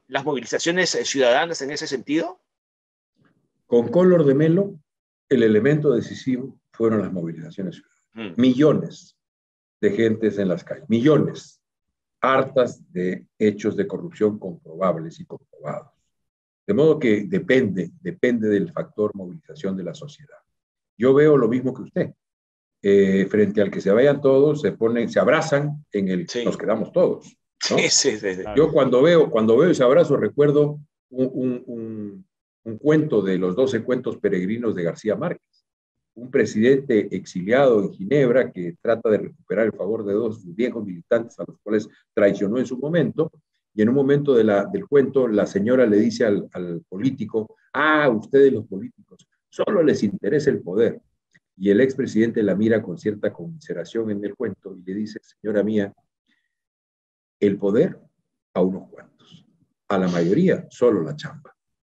las movilizaciones ciudadanas en ese sentido? Con Collor de Mello, el elemento decisivo fueron las movilizaciones ciudadanas. Millones de gentes en las calles, millones, hartas de hechos de corrupción comprobables y comprobados. De modo que depende del factor movilización de la sociedad. Yo veo lo mismo que usted. Frente al que se vayan todos, se abrazan, Sí. nos quedamos todos, ¿no? Sí. Yo cuando veo ese abrazo recuerdo un cuento de los 12 cuentos peregrinos de García Márquez. Un presidente exiliado en Ginebra que trata de recuperar el favor de dos viejos militantes a los cuales traicionó en su momento, y en un momento del cuento la señora le dice al político: ustedes los políticos, solo les interesa el poder. Y el expresidente la mira con cierta conmiseración en el cuento y le dice: señora mía, el poder a unos cuantos, a la mayoría solo la chamba.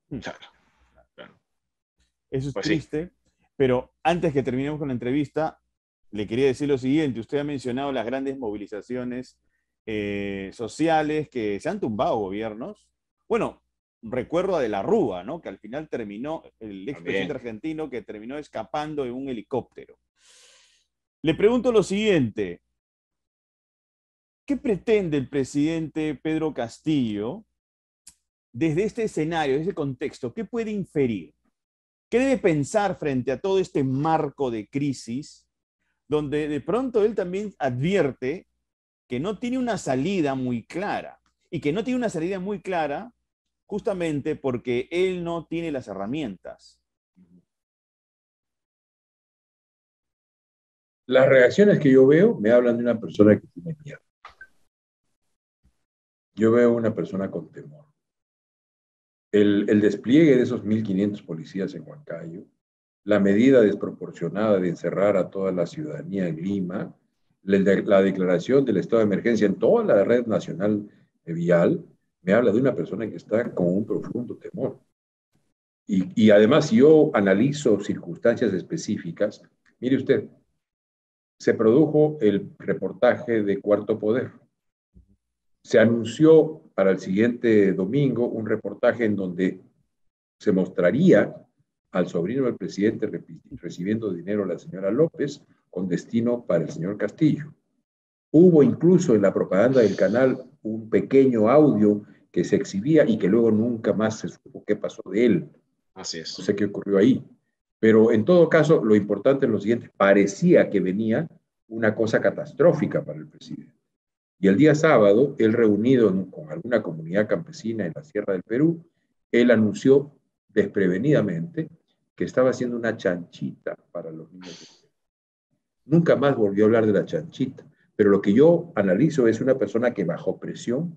Claro. Eso es Pues triste, sí. pero antes que terminemos con la entrevista, le quería decir lo siguiente. Usted ha mencionado las grandes movilizaciones sociales que se han tumbado gobiernos. Bueno, recuerdo a De la Rúa, ¿no? Que al final terminó, el expresidente argentino, que terminó escapando en un helicóptero. Le pregunto lo siguiente: ¿qué pretende el presidente Pedro Castillo desde este escenario, desde ese contexto? ¿Qué puede inferir? ¿Qué debe pensar frente a todo este marco de crisis, donde de pronto él también advierte que no tiene una salida muy clara? Y que no tiene una salida muy clara justamente porque él no tiene las herramientas. Las reacciones que yo veo me hablan de una persona que tiene miedo. Yo veo una persona con temor. El despliegue de esos 1.500 policías en Huancayo, la medida desproporcionada de encerrar a toda la ciudadanía en Lima, la declaración del estado de emergencia en toda la red nacional vial, me habla de una persona que está con un profundo temor. Y además, si yo analizo circunstancias específicas, mire usted, se produjo el reportaje de Cuarto Poder. Se anunció para el siguiente domingo un reportaje en donde se mostraría al sobrino del presidente recibiendo dinero a la señora López con destino para el señor Castillo. Hubo incluso en la propaganda del canal un pequeño audio que se exhibía y que luego nunca más se supo qué pasó de él. Así es. No sé qué ocurrió ahí. Pero en todo caso, lo importante es lo siguiente: parecía que venía una cosa catastrófica para el presidente. Y el día sábado, él reunido con alguna comunidad campesina en la Sierra del Perú, él anunció desprevenidamente que estaba haciendo una chanchita para los niños. Nunca más volvió a hablar de la chanchita. Pero lo que yo analizo es una persona que bajo presión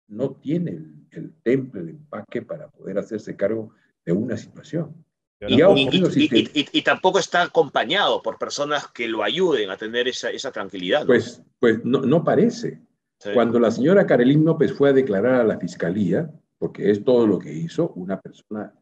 no tiene el temple, el empaque para poder hacerse cargo de una situación. Y tampoco está acompañado por personas que lo ayuden a tener esa tranquilidad, ¿no? Pues no parece. Sí. Cuando la señora Carolyn López fue a declarar a la fiscalía, porque es todo lo que hizo, una persona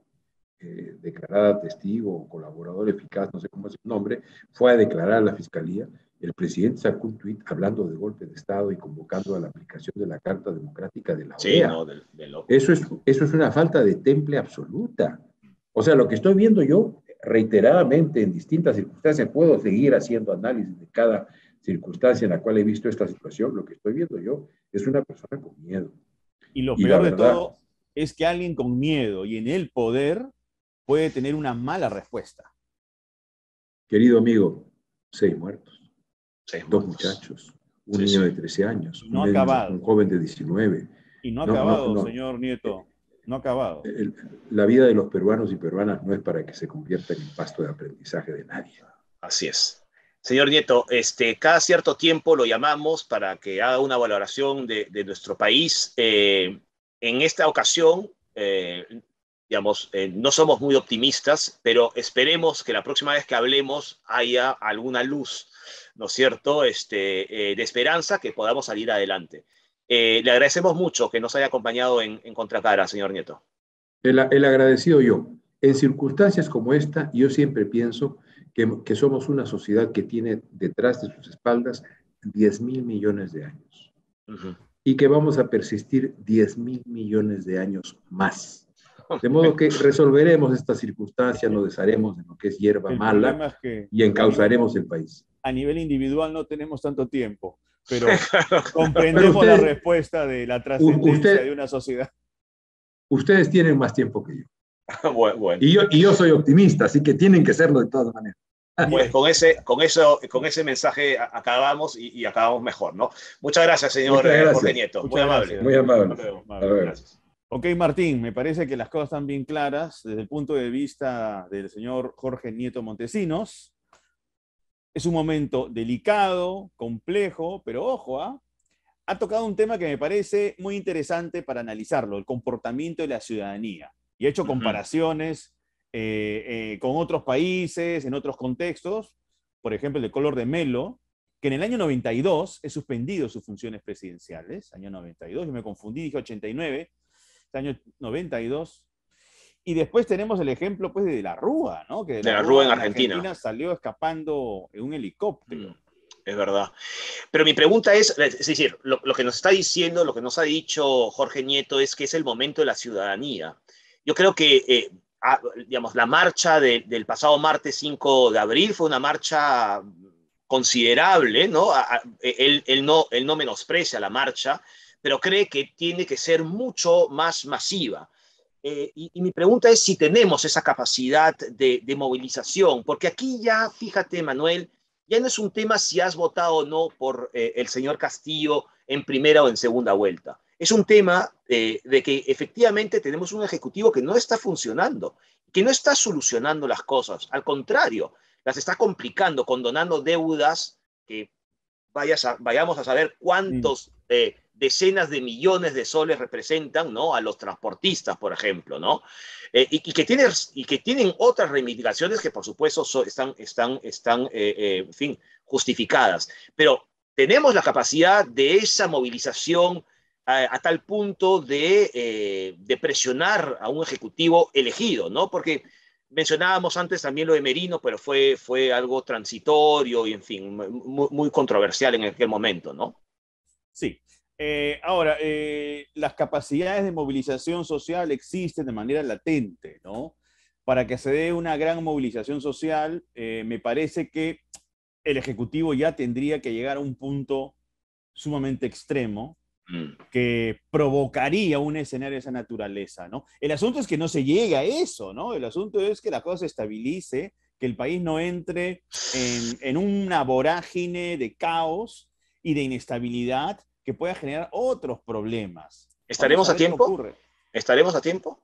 declarada testigo o colaborador eficaz, no sé cómo es el nombre, fue a declarar a la fiscalía, el presidente sacó un tuit hablando de golpe de Estado y convocando a la aplicación de la Carta Democrática de la OEA. Sí, no, eso es una falta de temple absoluta. O sea, lo que estoy viendo yo reiteradamente en distintas circunstancias, puedo seguir haciendo análisis de cada circunstancia en la cual he visto esta situación, lo que estoy viendo yo es una persona con miedo. Y lo peor de todo es que alguien con miedo y en el poder puede tener una mala respuesta. Querido amigo, 6 muertos. 2 muchachos, un niño de 13 años, no un joven de 19. Y no ha acabado, señor Nieto, no ha acabado. La vida de los peruanos y peruanas no es para que se convierta en pasto de aprendizaje de nadie. Así es. Señor Nieto, cada cierto tiempo lo llamamos para que haga una valoración de nuestro país. En esta ocasión, no somos muy optimistas, pero esperemos que la próxima vez que hablemos haya alguna luz, ¿no es cierto?, de esperanza, que podamos salir adelante. Le agradecemos mucho que nos haya acompañado en Contracara, señor Nieto. El agradecido yo. En circunstancias como esta, yo siempre pienso que somos una sociedad que tiene detrás de sus espaldas 10.000 millones de años. Y que vamos a persistir 10.000 millones de años más. De modo que resolveremos esta circunstancia, nos desharemos de lo que es hierba mala y encauzaremos el país. A nivel individual no tenemos tanto tiempo, pero comprendemos la respuesta de la trascendencia de una sociedad. ustedes tienen más tiempo que yo. Bueno. Y yo soy optimista, así que tienen que serlo de todas maneras. Pues con ese mensaje acabamos y acabamos mejor, ¿no? Muchas gracias, señor Jorge Nieto. Muy amable. Muy amable. Hasta luego. Gracias. Ok, Martín, me parece que las cosas están bien claras desde el punto de vista del señor Jorge Nieto Montesinos. Es un momento delicado, complejo, pero ojo, ha tocado un tema que me parece muy interesante para analizarlo, el comportamiento de la ciudadanía. Y ha hecho comparaciones con otros países, en otros contextos, por ejemplo, el de Collor de Mello, que en el año 92 es suspendido sus funciones presidenciales, año 92, yo me confundí, dije 89, año 92. Y después tenemos el ejemplo pues, de la Rúa, ¿no? Que de la Rúa en Argentina salió escapando en un helicóptero. Es verdad. Pero mi pregunta es decir, lo que nos está diciendo, lo que nos ha dicho Jorge Nieto es que es el momento de la ciudadanía. Yo creo que, digamos, la marcha del pasado martes 5 de abril fue una marcha considerable, ¿no? Él no menosprecia la marcha, pero cree que tiene que ser mucho más masiva. Y mi pregunta es si tenemos esa capacidad de movilización, porque aquí ya, fíjate, Manuel, ya no es un tema si has votado o no por el señor Castillo en primera o en segunda vuelta. Es un tema de que efectivamente tenemos un ejecutivo que no está funcionando, que no está solucionando las cosas. Al contrario, las está complicando, condonando deudas que vayamos a saber cuántos decenas de millones de soles representan, ¿no? A los transportistas, por ejemplo, ¿no? Y que tienen otras reivindicaciones que, por supuesto, están en fin, justificadas. Pero tenemos la capacidad de esa movilización a tal punto de presionar a un ejecutivo elegido, ¿no? Porque mencionábamos antes también lo de Merino, pero fue algo transitorio y, en fin, muy controversial en aquel momento, ¿no? Sí. Ahora, las capacidades de movilización social existen de manera latente, ¿no? Para que se dé una gran movilización social, me parece que el Ejecutivo ya tendría que llegar a un punto sumamente extremo que provocaría un escenario de esa naturaleza, ¿no? El asunto es que no se llegue a eso, ¿no? El asunto es que la cosa se estabilice, que el país no entre en una vorágine de caos y de inestabilidad que pueda generar otros problemas. ¿Estaremos a tiempo? ¿Estaremos a tiempo?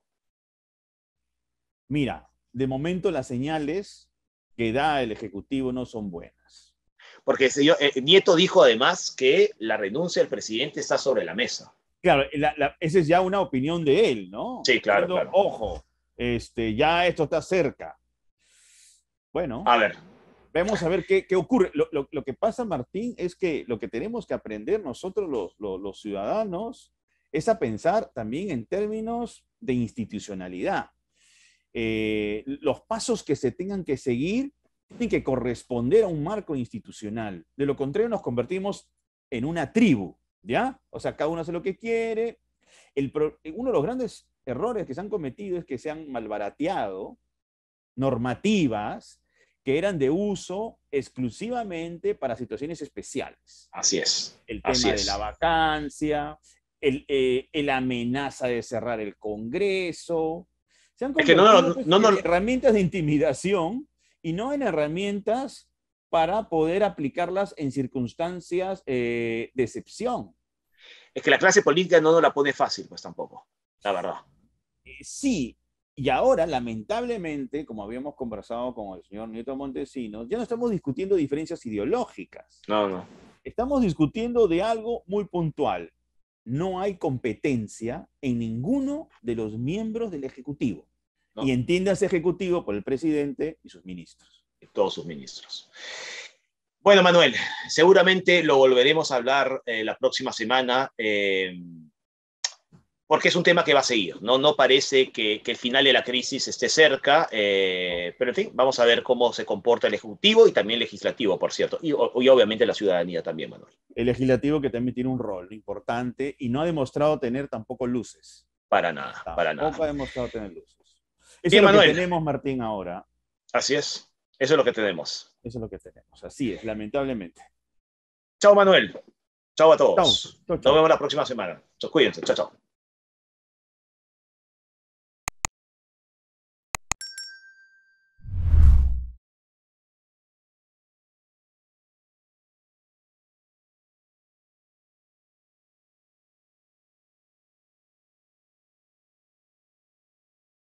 Mira, de momento las señales que da el Ejecutivo no son buenas. Porque el señor Nieto dijo además que la renuncia del presidente está sobre la mesa. Claro, esa es ya una opinión de él, ¿no? Sí, claro, claro. Ojo, ya esto está cerca. Bueno, a ver. Vamos a ver qué ocurre. Lo que pasa, Martín, es que lo que tenemos que aprender nosotros los ciudadanos es a pensar también en términos de institucionalidad. Los pasos que se tengan que seguir tienen que corresponder a un marco institucional. De lo contrario, nos convertimos en una tribu, ¿ya? O sea, cada uno hace lo que quiere. Uno de los grandes errores que se han cometido es que se han malbarateado normativas que eran de uso exclusivamente para situaciones especiales. Así es. El tema de la vacancia, la amenaza de cerrar el Congreso. Se han convertido en herramientas de intimidación y no en herramientas para poder aplicarlas en circunstancias de excepción. Es que la clase política no nos la pone fácil, pues tampoco, la verdad. Sí, y ahora, lamentablemente, como habíamos conversado con el señor Nieto Montesinos, ya no estamos discutiendo diferencias ideológicas. No. Estamos discutiendo de algo muy puntual. No hay competencia en ninguno de los miembros del Ejecutivo. No. Y entiéndase Ejecutivo por el presidente y sus ministros. Y todos sus ministros. Bueno, Manuel, seguramente lo volveremos a hablar la próxima semana, porque es un tema que va a seguir. No parece que el final de la crisis esté cerca, pero en fin, vamos a ver cómo se comporta el Ejecutivo y también el Legislativo, por cierto, y obviamente la ciudadanía también, Manuel. El Legislativo que también tiene un rol importante y no ha demostrado tener tampoco luces. Para nada, para nada. Tampoco ha demostrado tener luces. Eso es lo que tenemos, Martín, ahora. Así es. Eso es lo que tenemos. Eso es lo que tenemos. Así es, lamentablemente. Chao, Manuel. Chao a todos. Chao. Nos vemos la próxima semana. Cuídense. Chao, chao.